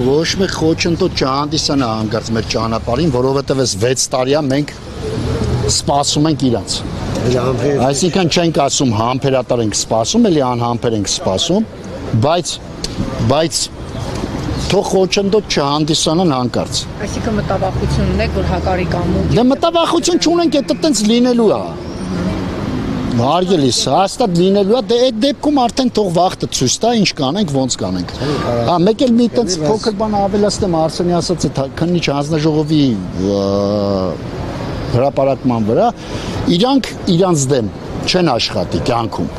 Ոչ մի խոչընդոտ չհանդիսանա հանգարց մեր ճանապարհին, որովհետև այս 6 տարիա մենք սպասում ենք իրանց։ Այսինքն չենք ասում համբերատար ենք սպասում, էլի անհամբեր ենք սպասում, բայց թող խոչընդոտ չհանդիսանան հանկարծ։ Այսինքն մտավախություն ունեք, որ հակարի կամուկ։ Դե մտավախություն չունենք, դա տենց լինելու է։ Հարգելիս, հաստատ լինելու է, դե այդ դեպքում արդեն թող վաղը ցույց տա, ինչ կանենք, ոնց կանենք։ Հա, մեկ էլ մի տենց փոքր բան ավելացնեմ Արսենի ասած այդ քննիչ հանձնաժողովի հրապարակման վրա, իրանք իրանց դեմ չեն աշխատի կյանքում։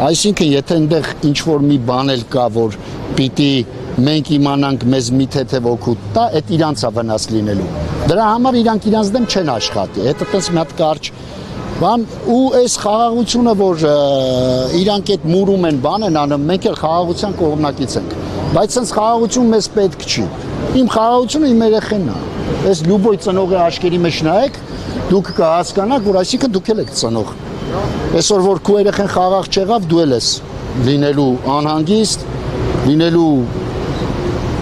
Այսինքն, եթե այնտեղ ինչ-որ մի բան էլ կա, որ պիտի մենք իմանանք մեզ մի թեթև օգուտ տա, այդ իրանց է վնաս լինելու։ Դրա համար իրանք իրանց դեմ չեն աշխատի։ Դա տես մի հատ կարճ բան ու այս խաղաղությունը, որ իրանք այդ մուրում են բան են անում, մենք էլ խաղաղության կողմնակից ենք։ Բայց sense խաղաղություն մեզ պետք չի։ Իմ խաղաղությունը իմ երեխենն է։ Այս լյուբոյ ծնողի աչքերի մեջ նայեք, դուք կհասկանաք, որ այսինքն դուք էլ եք ծնող։ Այսօր որ քո երեխեն խաղաղ չեղավ, դու էլ ես լինելու անհանգիստ, լինելու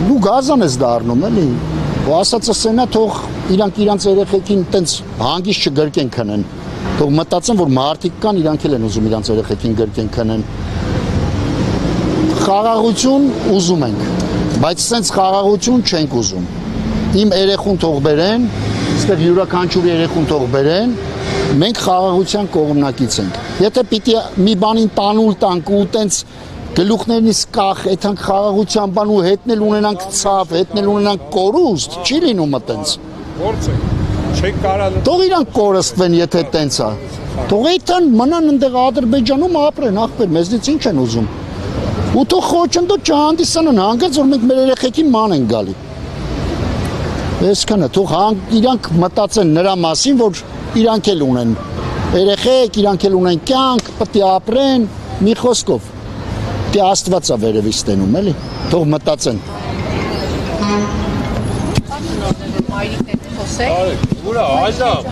դու գազան ես դառնում, էլի։ Ու ասածը սենա թող իրանք երեխեքին տենց հանգիստ չգրկեն քնեն։ Թող մտածեն, որ մարդիկ կան, իրանք էլ են ուզում իրանք երեխեքին գրկեն քնեն։ Խաղաղություն ուզում ենք, բայց սենց խաղաղություն չենք ուզում։ Իմ երեխուն թող բերեն, այստեղ յուրաքանչյուր երեխուն թող բերեն, մենք խաղաղության կողմնակից ենք։ Եթե պիտի մի բանին տանուլ տանք ու տենց գլուխներնից կախ, այդանք խաղաղության բան ու հետնել ունենանք ցավ, հետնել ունենանք կորուստ, չի լինում այտենց։ Գործ է։ Թող իրանք կորստվեն, եթե տենց է։ Թող այդան մնան ընդեղ Ադրբեջանում ապրեն, ախպեր, մեզնից ինչ են ուզում։ Ու թող խոչընդոտ չհանդիսանան, հանգած որ մենք մեր երեխեքին ման ենք գալի։ Այսքանը, թող իրանք մտածեն նրա մասին, որ իրանք էլ ունեն երեխեք, իրանք էլ ունեն կյանք, պետք է ապրեն, մի խոսքով։ Դե Աստված է վերևից տենում, էլի։ Թող մտածեն։ Մայրիկներ խոսեք։ Ուրա, այժմ